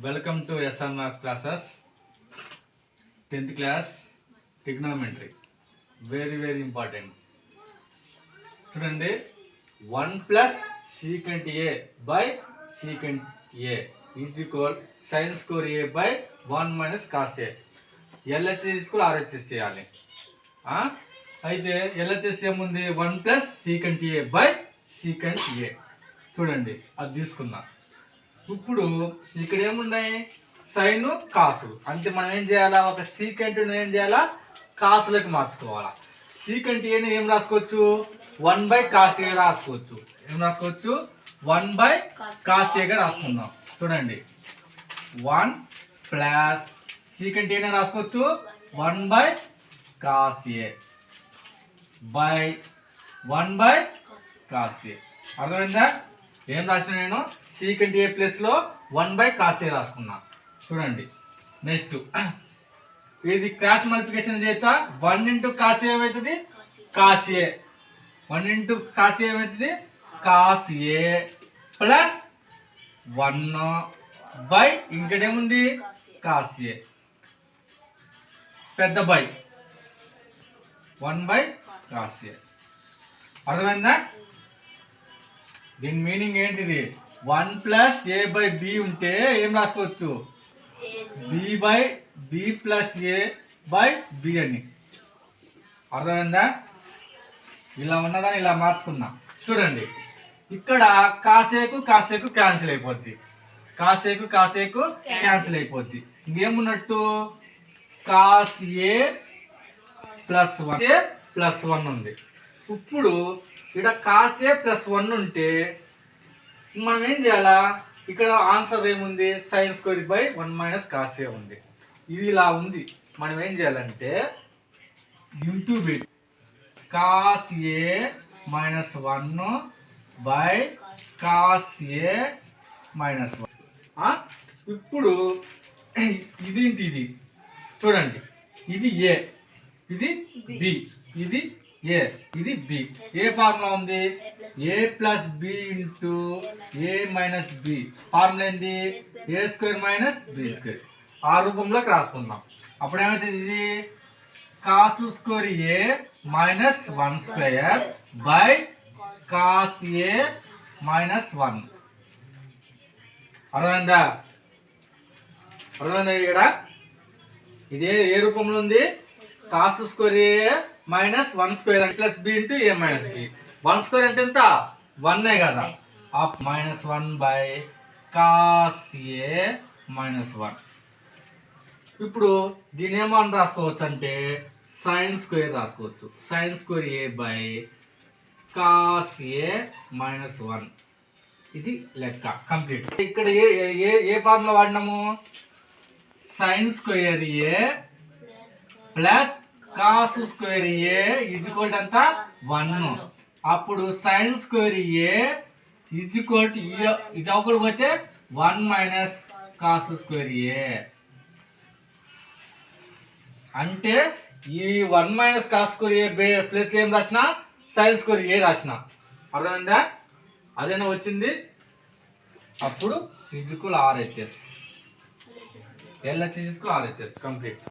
Welcome to SR Maths classes, 10th class trigonometry. Very important. Student, 1 plus secant A by secant A is equal sin square A by 1 minus cos A. LHS is equal RHS చేయాలి. అయితే LHS ఏముంది 1 plus secant A by secant A. చూడండి అది తీసుకుందాం. ఇప్పుడు ఇక్కడ ఏమున్నాయి sign కాసు, అంటే మనం ఏం చేయాలా, ఒక సీకెంట్ ఏం చేయాలా కాసులకి మార్చుకోవాలా. సీకెంట్ ఏని ఏం రాసుకోవచ్చు 1 by cos A రాసుకోవచ్చు. ఏం రాసుకోవచ్చు 1 by cos A గా రాసుకుందాం. చూడండి 1 ప్లస్ సీకెంట్ ఏనే రాసుకోవచ్చు 1 by cos A by 1 by cos A. అర్థమైందా? ఏం రాసిన నేను సీకెంట్ ఏ ప్లస్ లో 1 by cos A రాసుకున్నా. చూడండి నెక్స్ట్ ఇది క్రాస్ మల్టిప్లికేషన్ చేస్తా. 1 into cos A ఏమవుతుంది cos A, 1 into cos A ఏమవుతుంది cos A plus 1 by ఇంకటేముంది cos A పెద్ద బై 1 by cos A. అర్థమైందా? దీని మీనింగ్ ఏంటిది, 1 plus A by B ఉంటే ఏం రాసుకోవచ్చు B by B plus A by B అని. అర్థమైందా? ఇలా ఉన్నదాన్ని ఇలా మార్చుకున్నా. చూడండి ఇక్కడ కాసేకు క్యాన్సిల్ అయిపోద్ది, కాసేకు క్యాన్సిల్ అయిపోద్ది. ఇంకేమున్నట్టు cos A ప్లస్ 1 ఉంది. ఇప్పుడు ఇక్కడ cos A ప్లస్ 1 ఉంటే మనం ఏం చేయాలా, ఇక్కడ ఆన్సర్ ఏముంది sin square by 1 minus cos A ఉంది. ఇది ఇలా ఉంది. మనం ఏం చేయాలంటే into bit cos A minus 1 by cos A minus 1. ఇప్పుడు ఇది చూడండి, ఇది A, ఇది B, ఇది A, ఇది B. ఏ ఫార్ములా ఉంది A plus B into A minus B. Formula ఏంది A square minus B square. ఆ రూపంలోకి రాసుకుందాం. అప్పుడు ఏమవుతుంది, ఇది cos square A minus 1 square by cos A minus 1. అర్థమైందా? ఇక్కడ ఇదే ఏ రూపంలో ఉంది cos square A minus 1 square plus B into A minus B. 1 square అంటే ఎంత 1 కదా, minus 1 by cos A minus 1. ఇప్పుడు దీని ఏమని రాసుకోవచ్చు అంటే సైన్ స్క్వేర్ రాసుకోవచ్చు. Sine square A by cos A minus 1. ఇది లెక్క కంప్లీట్. ఇక్కడ ఏ ఫార్ములా వాడినాము, sine square A plus cos square A equal ఎంత 1. అప్పుడు sine square A equal to ఇది ఒకటి పోతే 1 మైనస్ కాస్ స్క్వేర్ A. అంటే ఈ 1 minus cos square A plus ఏం రాసిన సైన్ స్క్వేర్ A రాసిన. అర్థమైందా? అదేనా వచ్చింది. అప్పుడు equal RHS, LHS equal RHS complete.